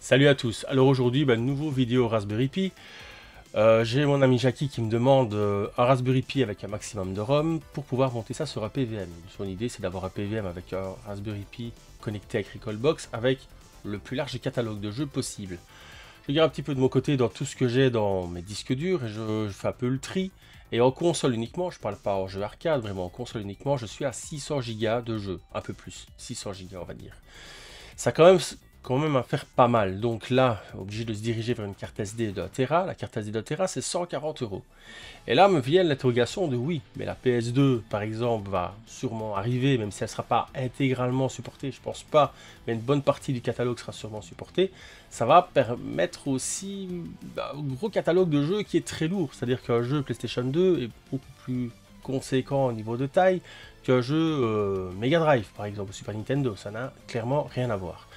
Salut à tous. Alors aujourd'hui, nouveau vidéo Raspberry Pi. J'ai mon ami Jackie qui me demande un Raspberry Pi avec un maximum de ROM pour pouvoir monter ça sur un PVM. Son idée, c'est d'avoir un PVM avec un Raspberry Pi connecté avec Recalbox avec le plus large catalogue de jeux possible. Je regarde un petit peu de mon côté dans tout ce que j'ai dans mes disques durs et je fais un peu le tri. Et en console uniquement, je parle pas en jeu arcade, vraiment en console uniquement, je suis à 600 Go de jeu, un peu plus, 600 Go on va dire. Ça quand même à faire pas mal. Donc là, obligé de se diriger vers une carte SD de 1 Tera. La carte SD de 1 Tera, c'est 140 €. Et là me vient l'interrogation de oui, mais la PS2 par exemple va sûrement arriver, même si elle ne sera pas intégralement supportée, je pense pas, mais une bonne partie du catalogue sera sûrement supportée. Ça va permettre aussi un gros catalogue de jeux qui est très lourd, c'est-à-dire qu'un jeu PlayStation 2 est beaucoup plus conséquent au niveau de taille qu'un jeu Mega Drive par exemple, Super Nintendo, ça n'a clairement rien à voir.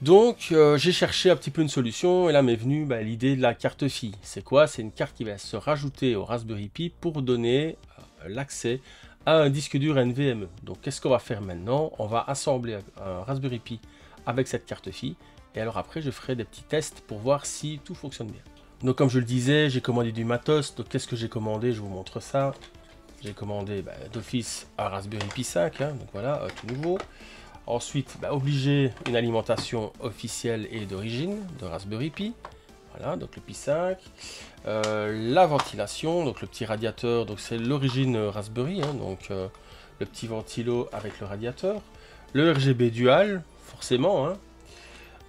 Donc j'ai cherché un petit peu une solution et là m'est venue l'idée de la carte PHY. C'est quoi? C'est une carte qui va se rajouter au Raspberry Pi pour donner l'accès à un disque dur NVMe. Donc qu'est-ce qu'on va faire maintenant? On va assembler un Raspberry Pi avec cette carte PHY et alors après je ferai des petits tests pour voir si tout fonctionne bien. Donc comme je le disais, j'ai commandé du matos. Donc qu'est-ce que j'ai commandé? Je vous montre ça. J'ai commandé d'office un Raspberry Pi 5, donc voilà, tout nouveau. Ensuite, obligé une alimentation officielle et d'origine de Raspberry Pi. Voilà, donc le Pi 5. La ventilation, donc le petit radiateur, donc c'est l'origine Raspberry, donc le petit ventilo avec le radiateur. Le RGB dual, forcément,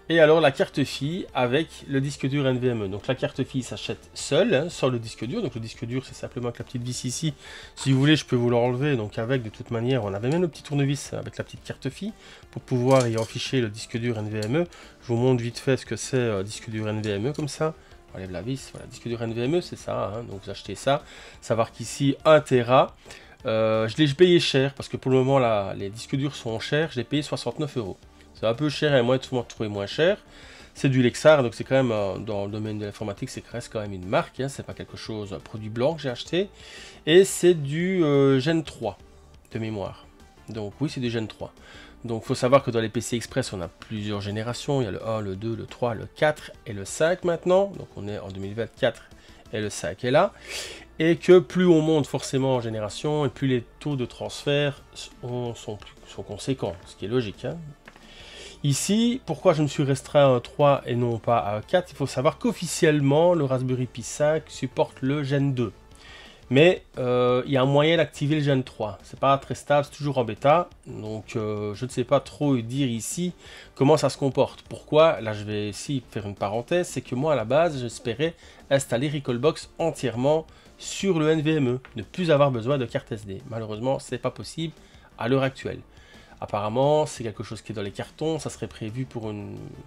et alors la carte PHY avec le disque dur NVMe. Donc la carte PHY s'achète seule, sans le disque dur. Donc le disque dur c'est simplement avec la petite vis ici. Si vous voulez je peux vous l'enlever. Donc avec de toute manière on avait même le petit tournevis avec la petite carte PHY pour pouvoir y afficher le disque dur NVMe. Je vous montre vite fait ce que c'est un disque dur NVMe comme ça. On enlève la vis, voilà, disque dur NVMe c'est ça. Donc vous achetez ça. Savoir qu'ici 1 Tera. Je l'ai payé cher parce que pour le moment là, les disques durs sont chers. Je l'ai payé 69 €. C'est un peu cher et moi, tout le monde trouvé moins cher. C'est du Lexar, donc c'est quand même, dans le domaine de l'informatique, c'est reste quand même une marque. C'est pas quelque chose, un produit blanc que j'ai acheté. Et c'est du Gen 3 de mémoire. Donc oui, c'est du Gen 3. Donc il faut savoir que dans les PC Express, on a plusieurs générations. Il y a le 1, le 2, le 3, le 4 et le 5 maintenant. Donc on est en 2024 et le 5 est là. Et que plus on monte forcément en génération, et plus les taux de transfert sont conséquents, ce qui est logique. Ici, pourquoi je me suis restreint à un 3 et non pas à un 4? Il faut savoir qu'officiellement, le Raspberry Pi 5 supporte le Gen 2. Mais il y a un moyen d'activer le Gen 3. C'est pas très stable, c'est toujours en bêta. Donc je ne sais pas trop dire ici comment ça se comporte. Pourquoi? Là je vais ici faire une parenthèse. C'est que moi à la base, j'espérais installer Recalbox entièrement sur le NVMe. Ne plus avoir besoin de carte SD. Malheureusement, c'est pas possible à l'heure actuelle. Apparemment, c'est quelque chose qui est dans les cartons, ça serait prévu pour que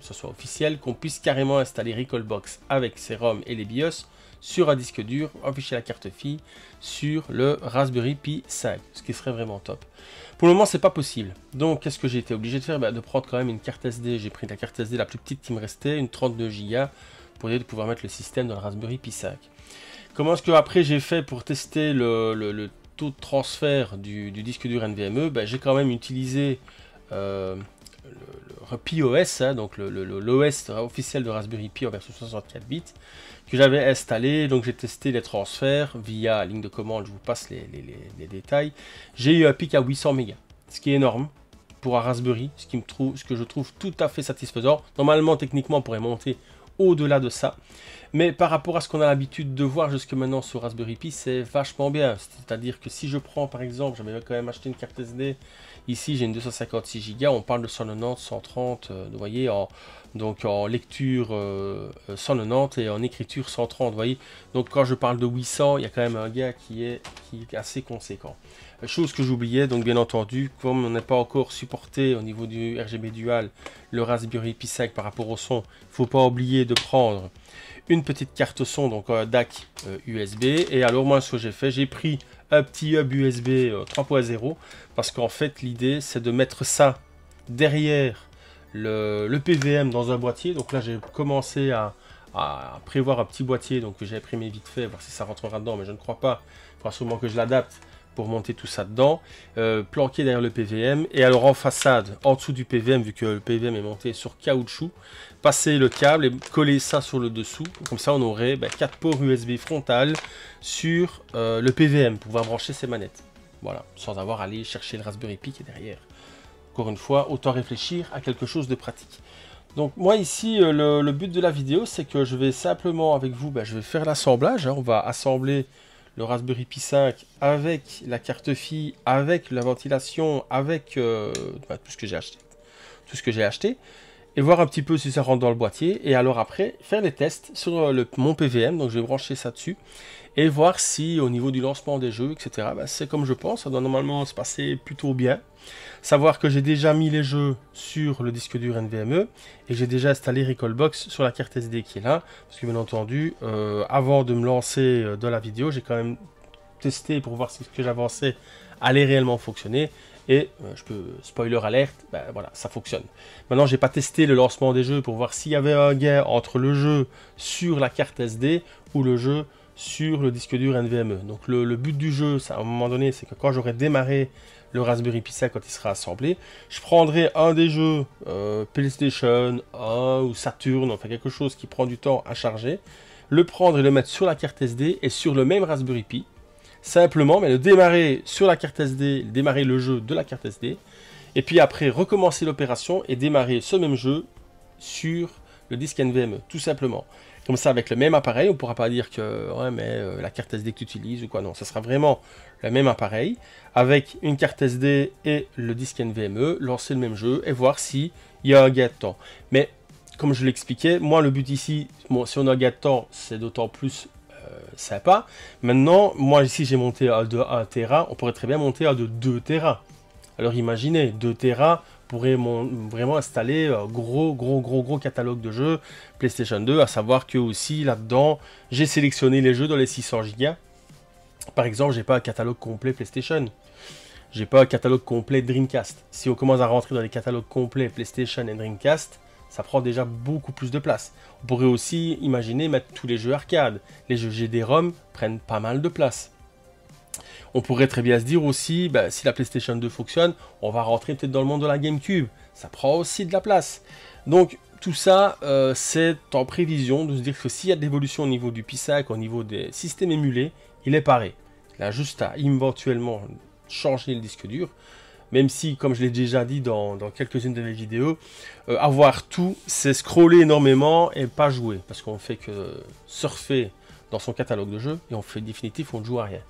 ce soit officiel, qu'on puisse carrément installer Recalbox avec ses ROM et les BIOS sur un disque dur, afficher la carte PHY sur le Raspberry Pi 5, ce qui serait vraiment top. Pour le moment, c'est pas possible. Donc, qu'est-ce que j'ai été obligé de faire? De prendre quand même une carte SD. J'ai pris la carte SD la plus petite qui me restait, une 32 Go, pour pouvoir mettre le système dans le Raspberry Pi 5. Comment est-ce que après j'ai fait pour tester le taux de transfert du disque dur NVMe? J'ai quand même utilisé le Pi OS, donc l'OS officiel de Raspberry Pi en version 64 bits que j'avais installé. Donc j'ai testé les transferts via ligne de commande, je vous passe les détails. J'ai eu un pic à 800 mégas, ce qui est énorme pour un Raspberry, ce que je trouve tout à fait satisfaisant. Normalement, techniquement, on pourrait monter au-delà de ça. Mais par rapport à ce qu'on a l'habitude de voir jusque maintenant sur Raspberry Pi, c'est vachement bien. C'est-à-dire que si je prends par exemple, j'avais quand même acheté une carte SD, ici j'ai une 256 Go, on parle de 190, 130, vous voyez, donc en lecture 190 et en écriture 130, vous voyez. Donc quand je parle de 800, il y a quand même un gars qui est assez conséquent. Chose que j'oubliais, donc bien entendu, comme on n'est pas encore supporté au niveau du RGB dual, le Raspberry Pi 5 par rapport au son, il ne faut pas oublier de prendre une petite carte son, donc un DAC USB. Et alors moi ce que j'ai fait, j'ai pris un petit hub USB 3.0 parce qu'en fait l'idée c'est de mettre ça derrière le PVM dans un boîtier. Donc là j'ai commencé à prévoir un petit boîtier donc que j'ai imprimé vite fait, voir si ça rentrera dedans, mais je ne crois pas. Il faudra sûrement que je l'adapte pour monter tout ça dedans, planqué derrière le PVM, et alors en façade, en dessous du PVM, vu que le PVM est monté sur caoutchouc, passer le câble et coller ça sur le dessous, comme ça on aurait 4 ports USB frontales sur le PVM, pour pouvoir brancher ses manettes. Voilà, sans avoir à aller chercher le Raspberry Pi qui est derrière. Encore une fois, autant réfléchir à quelque chose de pratique. Donc moi ici, le but de la vidéo, c'est que je vais simplement avec vous, je vais faire l'assemblage, hein. On va assembler le Raspberry Pi 5 avec la carte FI, avec la ventilation, avec tout ce que j'ai acheté. Tout ce que j'ai acheté. Et voir un petit peu si ça rentre dans le boîtier. Et alors après, faire les tests sur mon PVM. Donc je vais brancher ça dessus. Et voir si au niveau du lancement des jeux, etc. C'est comme je pense. Ça doit normalement se passer plutôt bien. Savoir que j'ai déjà mis les jeux sur le disque dur NVMe. Et j'ai déjà installé Recalbox sur la carte SD qui est là. Parce que bien entendu, avant de me lancer dans la vidéo, j'ai quand même testé pour voir si ce que j'avançais allait réellement fonctionner. Et je peux, spoiler alerte, voilà, ça fonctionne. Maintenant, j'ai pas testé le lancement des jeux pour voir s'il y avait un gain entre le jeu sur la carte SD ou le jeu sur le disque dur NVMe. Donc le but du jeu, ça, à un moment donné, c'est que quand j'aurai démarré le Raspberry Pi 5 quand il sera assemblé, je prendrai un des jeux PlayStation 1 ou Saturn, enfin quelque chose qui prend du temps à charger, le prendre et le mettre sur la carte SD et sur le même Raspberry Pi. Simplement, mais le démarrer sur la carte SD, démarrer le jeu de la carte SD, et puis après recommencer l'opération et démarrer ce même jeu sur le disque NVMe, tout simplement. Comme ça, avec le même appareil, on ne pourra pas dire que ouais, mais la carte SD que tu utilises ou quoi, non, ce sera vraiment le même appareil, avec une carte SD et le disque NVMe, lancer le même jeu et voir s'il y a un gain de temps. Mais comme je l'expliquais, moi le but ici, bon, si on a un gain de temps, c'est d'autant plus sympa. Maintenant, moi ici j'ai monté à de 1 Tera, on pourrait très bien monter à de 2 Tera. Alors imaginez, 2 Tera pourrait vraiment installer un gros catalogue de jeux PlayStation 2, à savoir que aussi là-dedans, j'ai sélectionné les jeux dans les 600 Go. Par exemple, j'ai pas un catalogue complet PlayStation. J'ai pas un catalogue complet Dreamcast. Si on commence à rentrer dans les catalogues complets PlayStation et Dreamcast, ça prend déjà beaucoup plus de place. On pourrait aussi imaginer mettre tous les jeux arcade. Les jeux GD-ROM prennent pas mal de place. On pourrait très bien se dire aussi, si la PlayStation 2 fonctionne, on va rentrer peut-être dans le monde de la GameCube. Ça prend aussi de la place. Donc tout ça, c'est en prévision de se dire que s'il y a de l'évolution au niveau du Pi 5, au niveau des systèmes émulés, il est paré. Il a juste à éventuellement changer le disque dur. Même si, comme je l'ai déjà dit dans quelques-unes de mes vidéos, avoir tout, c'est scroller énormément et pas jouer. Parce qu'on fait que surfer dans son catalogue de jeux et on fait définitif, on ne joue à rien.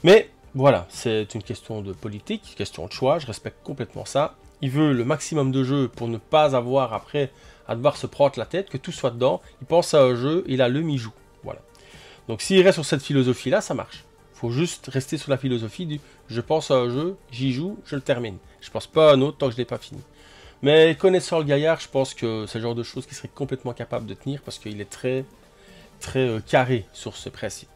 Mais voilà, c'est une question de politique, question de choix, je respecte complètement ça. Il veut le maximum de jeux pour ne pas avoir après à devoir se prendre la tête, que tout soit dedans. Il pense à un jeu, il a le mi-joue. Voilà. Donc s'il reste sur cette philosophie-là, ça marche. Il faut juste rester sur la philosophie du je pense à un jeu, j'y joue, je le termine. Je pense pas à un autre tant que je ne l'ai pas fini. Mais connaissant le gaillard, je pense que c'est le genre de choses qui serait complètement capable de tenir parce qu'il est très carré sur ce principe.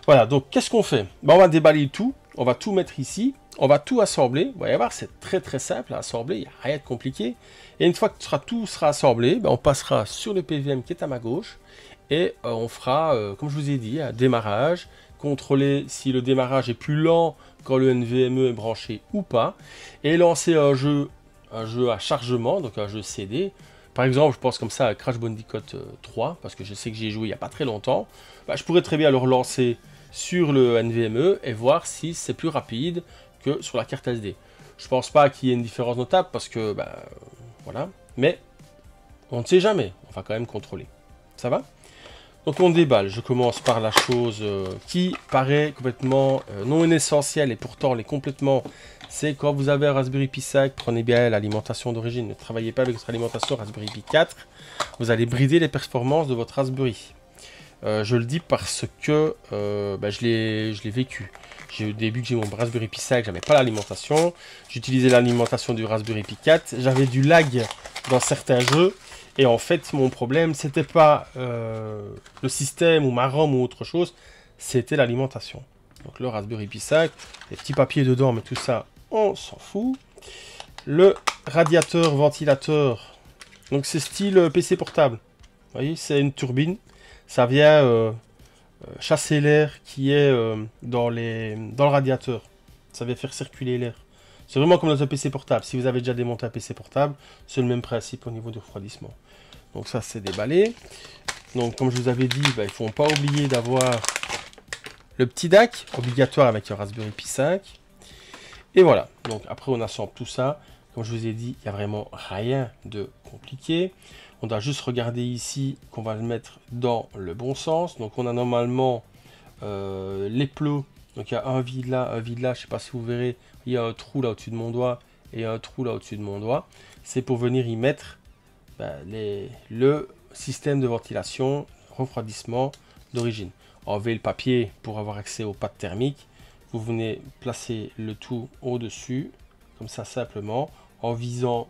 Voilà, donc qu'est-ce qu'on fait? On va déballer tout, on va tout mettre ici, on va tout assembler. Vous allez voir, c'est très simple à assembler, il n'y a rien de compliqué. Et une fois que tout sera assemblé, on passera sur le PVM qui est à ma gauche et on fera, comme je vous ai dit, un démarrage, contrôler si le démarrage est plus lent quand le NVMe est branché ou pas, et lancer un jeu à chargement, donc un jeu CD. Par exemple, je pense comme ça à Crash Bandicoot 3, parce que je sais que j'y ai joué il n'y a pas très longtemps. Je pourrais très bien le relancer sur le NVMe et voir si c'est plus rapide que sur la carte SD. Je pense pas qu'il y ait une différence notable, parce que, voilà, mais on ne sait jamais, on va quand même contrôler. Ça va? Donc on déballe, je commence par la chose qui paraît complètement non essentielle et pourtant l'est complètement, c'est quand vous avez un Raspberry Pi 5, prenez bien l'alimentation d'origine, ne travaillez pas avec votre alimentation Raspberry Pi 4, vous allez brider les performances de votre Raspberry. Je le dis parce que je l'ai vécu. Au début que j'ai mon Raspberry Pi 5, j'avais pas l'alimentation, j'utilisais l'alimentation du Raspberry Pi 4, j'avais du lag dans certains jeux. Et en fait, mon problème, c'était pas le système ou ma ROM ou autre chose, c'était l'alimentation. Donc le Raspberry Pi 5, les petits papiers dedans, mais tout ça, on s'en fout. Le radiateur ventilateur, donc c'est style PC portable. Vous voyez, c'est une turbine. Ça vient chasser l'air qui est dans le radiateur. Ça va faire circuler l'air. C'est vraiment comme dans un PC portable. Si vous avez déjà démonté un PC portable, c'est le même principe au niveau du refroidissement. Donc ça, c'est déballé. Donc comme je vous avais dit, il ne faut pas oublier d'avoir le petit DAC, obligatoire avec un Raspberry Pi 5. Et voilà. Donc après, on assemble tout ça. Comme je vous ai dit, il n'y a vraiment rien de compliqué. On doit juste regarder ici qu'on va le mettre dans le bon sens. Donc on a normalement les plots. Donc il y a un vide là, un vide là. Je ne sais pas si vous verrez. Il y a un trou là au-dessus de mon doigt et un trou là au-dessus de mon doigt. C'est pour venir y mettre le système de ventilation, refroidissement d'origine. Enlevez le papier pour avoir accès aux pattes thermiques. Vous venez placer le tout au-dessus, comme ça simplement, en visant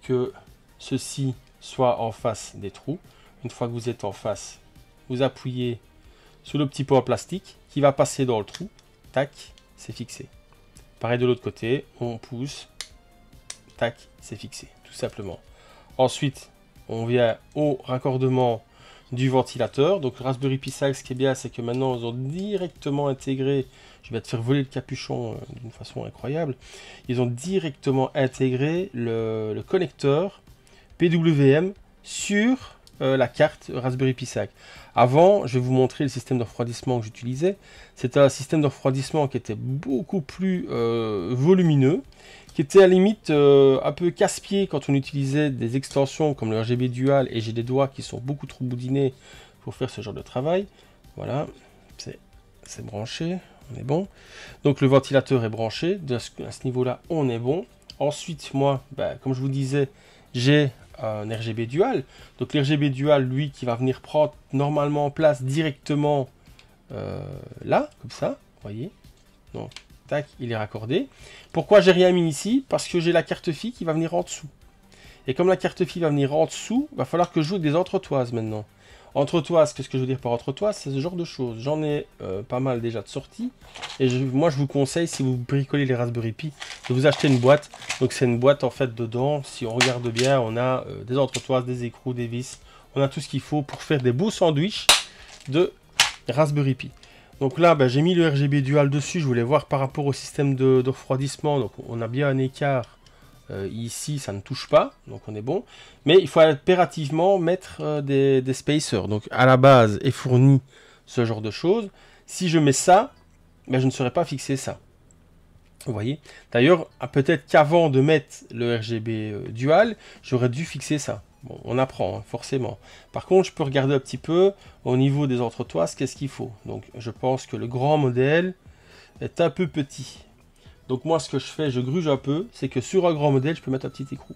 que ceci soit en face des trous. Une fois que vous êtes en face, vous appuyez sur le petit pot en plastique qui va passer dans le trou. Tac, c'est fixé. Pareil de l'autre côté, on pousse. Tac, c'est fixé, tout simplement. Ensuite, on vient au raccordement du ventilateur. Donc le Raspberry Pi 5, ce qui est bien, c'est que maintenant, ils ont directement intégré, je vais te faire voler le capuchon d'une façon incroyable, ils ont directement intégré le connecteur PWM sur la carte Raspberry Pi 5. Avant, je vais vous montrer le système de refroidissement que j'utilisais. C'était un système de refroidissement qui était beaucoup plus volumineux, qui était à la limite un peu casse-pied quand on utilisait des extensions comme le RGB Dual, et j'ai des doigts qui sont beaucoup trop boudinés pour faire ce genre de travail. Voilà, c'est branché, on est bon. Donc le ventilateur est branché, à ce niveau-là, on est bon. Ensuite, moi, comme je vous disais, j'ai un RGB Dual. Donc l'RGB Dual, lui, qui va venir prendre normalement en place directement là, comme ça, vous voyez. Donc, tac, il est raccordé. Pourquoi j'ai rien mis ici? Parce que j'ai la carte FI qui va venir en dessous. Et comme la carte FI va venir en dessous, il va falloir que je joue avec des entretoises maintenant. Entretoises, qu'est-ce que je veux dire par entretoise? C'est ce genre de choses. J'en ai pas mal déjà de sorties. Et moi, je vous conseille, si vous bricolez les Raspberry Pi, de vous acheter une boîte. Donc, c'est une boîte, en fait, dedans. Si on regarde bien, on a des entretoises, des écrous, des vis. On a tout ce qu'il faut pour faire des beaux sandwichs de Raspberry Pi. Donc là, j'ai mis le RGB Dual dessus. Je voulais voir par rapport au système de refroidissement. Donc, on a bien un écart. Ici, ça ne touche pas, donc on est bon. Mais il faut impérativement mettre des spacers. Donc à la base est fourni ce genre de choses. Si je mets ça, je ne saurais pas fixer ça. Vous voyez. D'ailleurs, peut-être qu'avant de mettre le RGB Dual, j'aurais dû fixer ça. Bon, on apprend, hein, forcément. Par contre, je peux regarder un petit peu au niveau des entretoises, qu'est-ce qu'il faut. Donc je pense que le grand modèle est un peu petit. Donc moi, ce que je fais, je gruge un peu, c'est que sur un grand modèle, je peux mettre un petit écrou.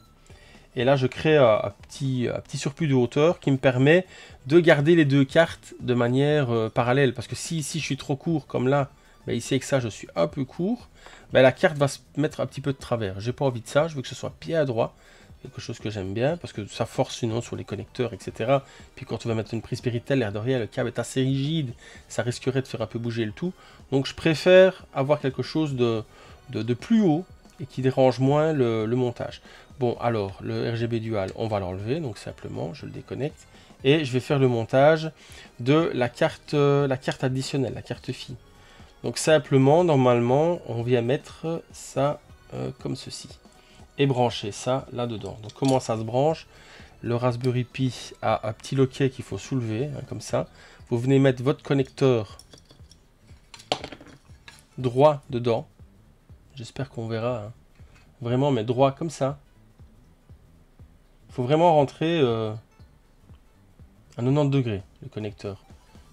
Et là, je crée un petit surplus de hauteur qui me permet de garder les deux cartes de manière parallèle. Parce que si ici, je suis trop court, comme là, ici avec ça, je suis un peu court, la carte va se mettre un petit peu de travers. J'ai pas envie de ça, je veux que ce soit bien droit. Quelque chose que j'aime bien, parce que ça force sinon sur les connecteurs, etc. Puis quand on va mettre une prise Péritel, l'air de rien, le câble est assez rigide, ça risquerait de faire un peu bouger le tout. Donc je préfère avoir quelque chose de plus haut et qui dérange moins le montage. Bon, alors le RGB Dual, on va l'enlever, donc simplement je le déconnecte et je vais faire le montage de la carte additionnelle, la carte FI. Donc simplement, normalement, on vient mettre ça comme ceci et brancher ça là-dedans. Donc comment ça se branche? Le Raspberry Pi a un petit loquet qu'il faut soulever, hein, comme ça. Vous venez mettre votre connecteur droit dedans. J'espère qu'on verra. Hein. Vraiment, mais droit comme ça. Il faut vraiment rentrer à 90 degrés, le connecteur.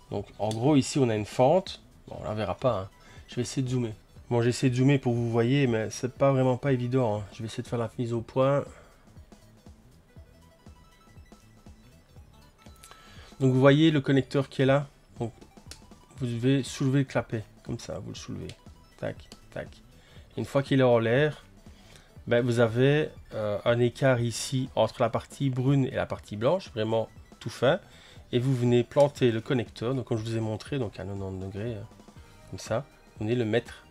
Donc, en gros, ici, on a une fente. Bon, on la verra pas. Hein. Je vais essayer de zoomer. Bon, j'ai essayé de zoomer pour que vous voyez, mais c'est pas vraiment pas évident. Hein. Je vais essayer de faire la mise au point. Donc, vous voyez le connecteur qui est là. Donc, vous devez soulever le clapet. Comme ça, vous le soulevez. Tac, tac. Une fois qu'il est en l'air, vous avez un écart ici entre la partie brune et la partie blanche, vraiment tout fin. Et vous venez planter le connecteur, donc comme je vous ai montré, donc à 90 degrés, comme ça. Vous venez le mettre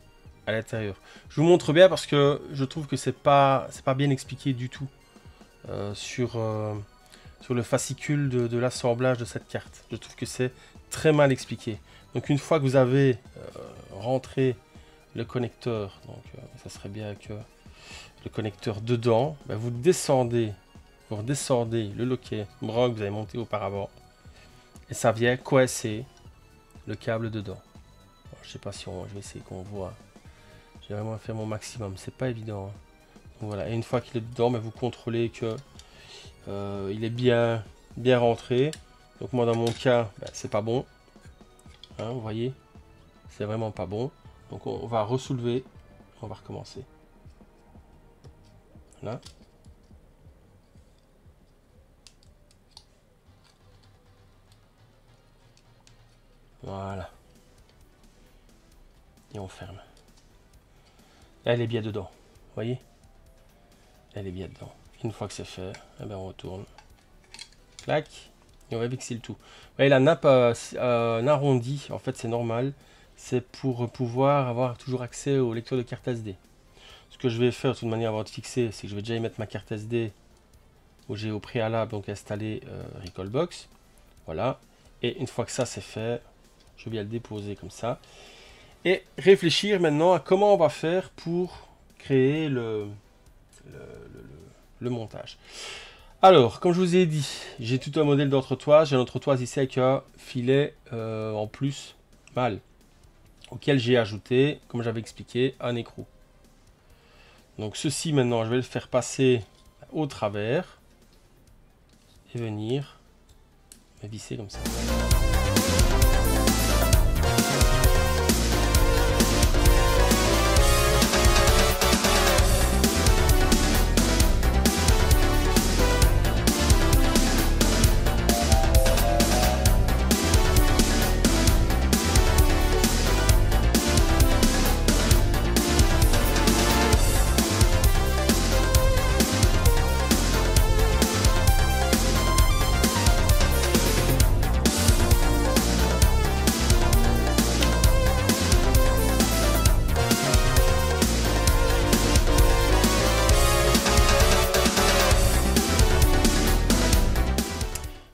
à l'intérieur. Je vous montre bien parce que je trouve que c'est pas bien expliqué du tout sur le fascicule de l'assemblage de cette carte. Je trouve que c'est très mal expliqué. Donc une fois que vous avez rentré le connecteur, donc ça serait bien que le connecteur dedans, ben, vous redescendez le loquet bras que vous avez monté auparavant et ça vient coincer le câble dedans. Bon, je sais pas si je vais essayer qu'on voit. J'ai vraiment fait mon maximum, c'est pas évident. Hein. Donc, voilà, et une fois qu'il est dedans, ben, vous contrôlez que il est bien rentré. Donc moi dans mon cas, ben, c'est pas bon. Hein, vous voyez, c'est vraiment pas bon. Donc on va ressoulever, on va recommencer. Là. Voilà. Et on ferme. Là, elle est bien dedans. Vous voyez? Elle est bien dedans. Une fois que c'est fait, eh ben on retourne. Clac. Et on va fixer le tout. Vous voyez, la nappe arrondie, en fait, c'est normal. C'est pour pouvoir avoir toujours accès au lecteur de carte SD. Ce que je vais faire de toute manière avant de fixer, c'est que je vais déjà y mettre ma carte SD où j'ai au préalable donc installé Recalbox. Voilà. Et une fois que ça c'est fait, je vais bien le déposer comme ça. Et réfléchir maintenant à comment on va faire pour créer le montage. Alors, comme je vous ai dit, j'ai tout un modèle d'entretoise. J'ai un entretoise ici avec un filet en plus mâle, auquel j'ai ajouté, comme j'avais expliqué, un écrou. Donc ceci maintenant, je vais le faire passer au travers et venir visser comme ça.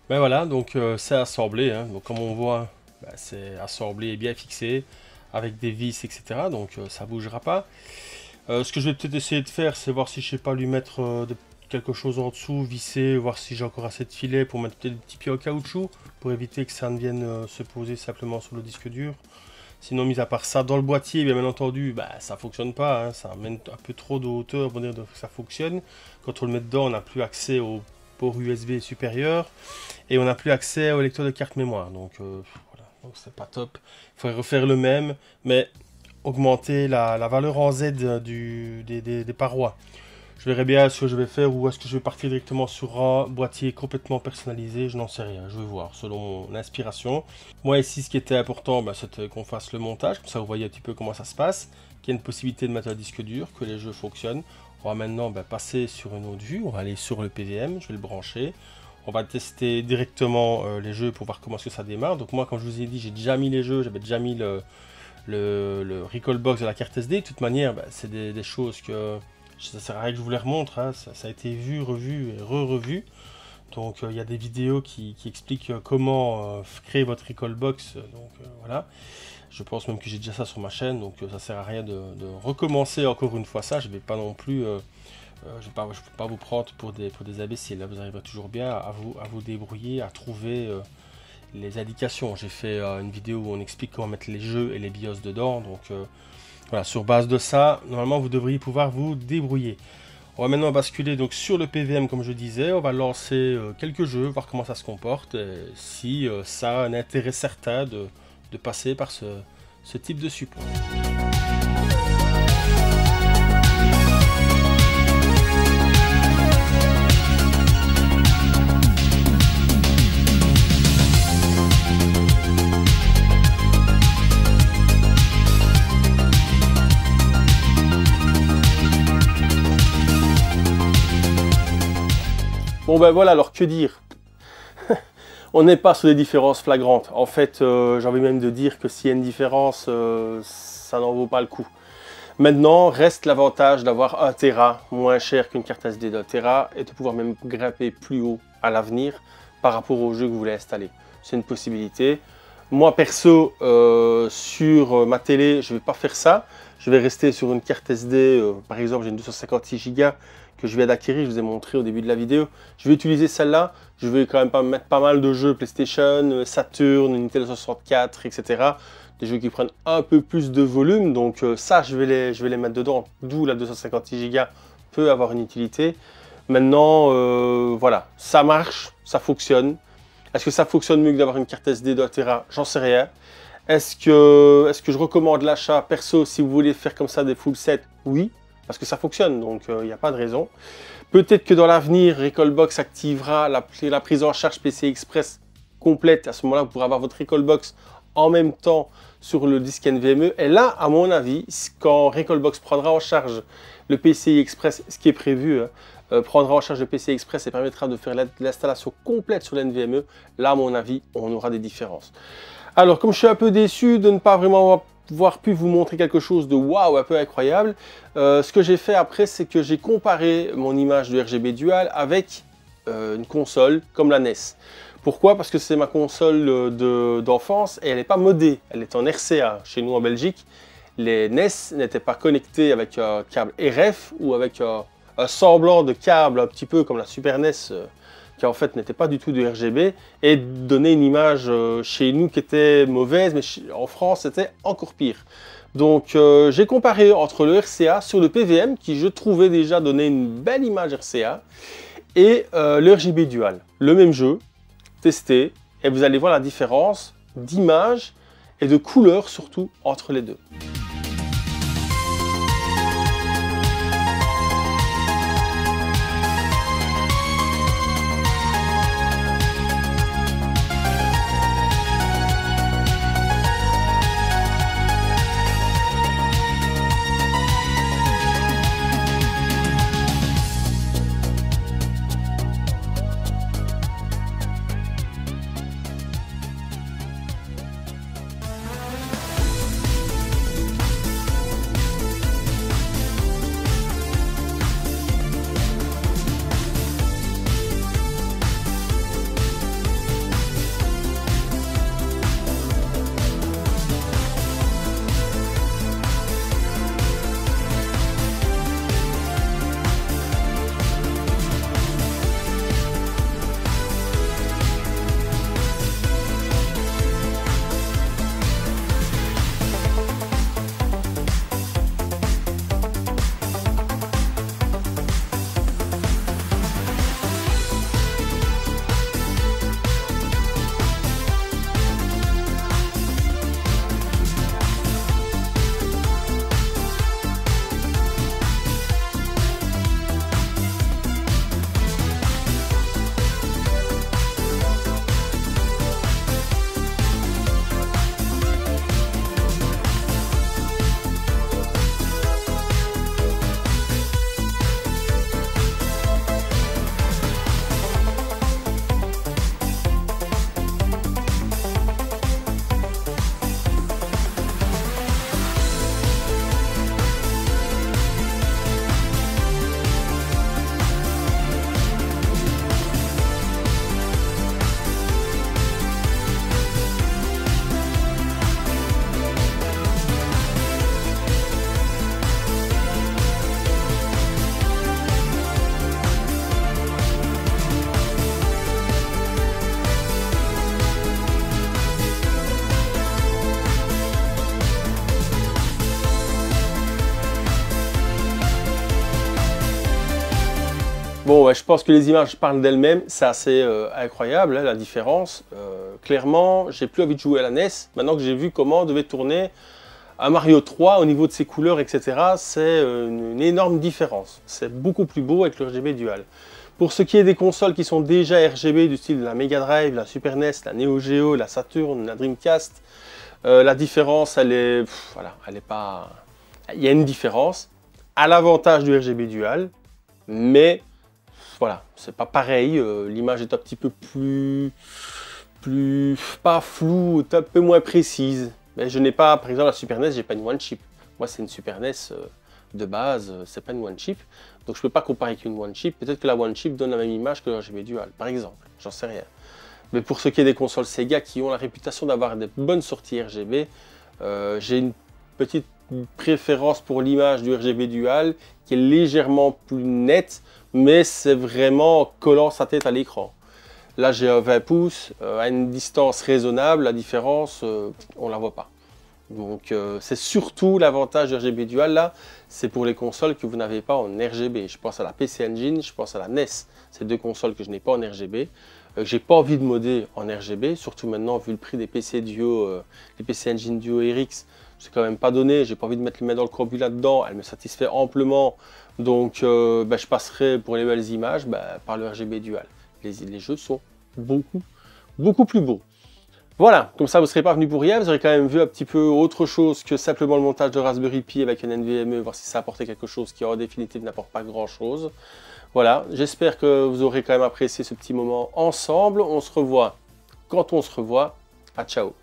Ben voilà, donc c'est assemblé, hein. Donc comme on voit, ben, c'est assemblé et bien fixé, avec des vis, etc. Donc ça bougera pas. Ce que je vais peut-être essayer de faire, c'est voir si je sais pas lui mettre quelque chose en dessous, visser, voir si j'ai encore assez de filets pour mettre peut-être des petits pieds en caoutchouc, pour éviter que ça ne vienne se poser simplement sur le disque dur. Sinon, mis à part ça, dans le boîtier, bien entendu, bah, ça fonctionne pas, hein. Ça amène un peu trop de hauteur pour dire que ça fonctionne. Quand on le met dedans, on n'a plus accès au port USB supérieur et on n'a plus accès au lecteur de carte mémoire. Donc voilà, donc c'est pas top. Il faudrait refaire le même, mais augmenter la valeur en Z des parois. Je verrai bien ce que je vais faire ou est-ce que je vais partir directement sur un boîtier complètement personnalisé, je n'en sais rien, je vais voir selon mon inspiration. Moi ici ce qui était important, bah, c'était qu'on fasse le montage, comme ça vous voyez un petit peu comment ça se passe, qu'il y a une possibilité de mettre un disque dur, que les jeux fonctionnent. On va maintenant passer sur une autre vue, on va aller sur le PVM, je vais le brancher. On va tester directement les jeux pour voir comment est-ce que ça démarre. Donc moi comme je vous ai dit, j'ai déjà mis les jeux, j'avais déjà mis le Recalbox de la carte SD. De toute manière, c'est des choses que ça sert à rien que je vous les remontre, hein. Ça a été vu, revu et re-revu. Donc il y a des vidéos qui expliquent comment créer votre Recalbox. Donc voilà. Je pense même que j'ai déjà ça sur ma chaîne, donc ça sert à rien de recommencer encore une fois ça. Je vais pas non plus, je ne vais pas vous prendre pour des imbéciles. Là, vous arriverez toujours bien à vous débrouiller, à trouver les indications. J'ai fait une vidéo où on explique comment mettre les jeux et les BIOS dedans. Donc voilà, sur base de ça, normalement vous devriez pouvoir vous débrouiller. On va maintenant basculer donc sur le PVM comme je disais. On va lancer quelques jeux, voir comment ça se comporte, et si ça a un intérêt certain de passer par ce type de support. Bon ben voilà, alors que dire? On n'est pas sur des différences flagrantes. En fait, j'ai envie même de dire que s'il y a une différence, ça n'en vaut pas le coup. Maintenant, reste l'avantage d'avoir 1 Tera moins cher qu'une carte SD d'1 Tera et de pouvoir même grimper plus haut à l'avenir par rapport au jeu que vous voulez installer. C'est une possibilité. Moi perso, sur ma télé, je ne vais pas faire ça. Je vais rester sur une carte SD, par exemple j'ai une 256 Go que je viens d'acquérir, je vous ai montré au début de la vidéo. Je vais utiliser celle-là, je vais quand même pas mettre pas mal de jeux PlayStation, Saturn, Nintendo 64, etc. Des jeux qui prennent un peu plus de volume, donc ça je vais les mettre dedans, d'où la 256 Go peut avoir une utilité. Maintenant, voilà, ça marche, ça fonctionne. Est-ce que ça fonctionne mieux que d'avoir une carte SD de 1 Tera? J'en sais rien. Est-ce que je recommande l'achat perso si vous voulez faire comme ça des full sets? Oui, parce que ça fonctionne, donc il n'y a pas de raison. Peut-être que dans l'avenir, Recalbox activera la prise en charge PCI Express complète. À ce moment-là, vous pourrez avoir votre Recalbox en même temps sur le disque NVMe. Et là, à mon avis, quand Recalbox prendra en charge le PCI Express, ce qui est prévu, prendra en charge le PCI Express et permettra de faire l'installation complète sur l'NVMe, là, à mon avis, on aura des différences. Alors, comme je suis un peu déçu de ne pas vraiment avoir pu vous montrer quelque chose de waouh, un peu incroyable, ce que j'ai fait après, c'est que j'ai comparé mon image de RGB Dual avec une console comme la NES. Pourquoi? Parce que c'est ma console d'enfance et elle n'est pas modée, elle est en RCA. Chez nous en Belgique, les NES n'étaient pas connectés avec un câble RF ou avec un semblant de câble un petit peu comme la Super NES qui en fait n'était pas du tout de RGB et donnait une image chez nous qui était mauvaise, mais en France c'était encore pire. Donc j'ai comparé entre le RCA sur le PVM qui je trouvais déjà donner une belle image RCA et le RGB Dual. Le même jeu, testé, et vous allez voir la différence d'image et de couleur surtout entre les deux. Bon, ouais, je pense que les images parlent d'elles-mêmes, c'est assez incroyable hein, la différence. Clairement, j'ai plus envie de jouer à la NES, maintenant que j'ai vu comment devait tourner un Mario 3 au niveau de ses couleurs, etc. C'est une énorme différence. C'est beaucoup plus beau avec le RGB Dual. Pour ce qui est des consoles qui sont déjà RGB du style de la Mega Drive, la Super NES, la Neo Geo, la Saturn, la Dreamcast, la différence, elle est, voilà, elle est pas... Il y a une différence à l'avantage du RGB Dual, mais voilà, c'est pas pareil, l'image est un petit peu plus, pas floue, un peu moins précise. Mais je n'ai pas, par exemple la Super NES, j'ai pas une One Chip. Moi c'est une Super NES de base, c'est pas une One Chip. Donc je peux pas comparer avec une One Chip. Peut-être que la One Chip donne la même image que le RGB Dual, par exemple, j'en sais rien. Mais pour ce qui est des consoles Sega qui ont la réputation d'avoir des bonnes sorties RGB, j'ai une petite préférence pour l'image du RGB Dual qui est légèrement plus nette, mais c'est vraiment collant sa tête à l'écran. Là, j'ai un 20 pouces à une distance raisonnable, la différence, on la voit pas. Donc, c'est surtout l'avantage du RGB Dual là, c'est pour les consoles que vous n'avez pas en RGB. Je pense à la PC Engine, je pense à la NES, ces deux consoles que je n'ai pas en RGB. J'ai pas envie de modder en RGB, surtout maintenant vu le prix des PC Duo, les PC Engine Duo RX, c'est quand même pas donné. J'ai pas envie de mettre les mains dans le cambouis là-dedans, elle me satisfait amplement. Donc, je passerai pour les belles images par le RGB Dual. Les jeux sont beaucoup plus beaux. Voilà, comme ça vous ne serez pas venu pour rien, vous aurez quand même vu un petit peu autre chose que simplement le montage de Raspberry Pi avec un NVMe, voir si ça apportait quelque chose qui en définitive n'apporte pas grand chose. Voilà, j'espère que vous aurez quand même apprécié ce petit moment ensemble. On se revoit quand on se revoit. À ciao.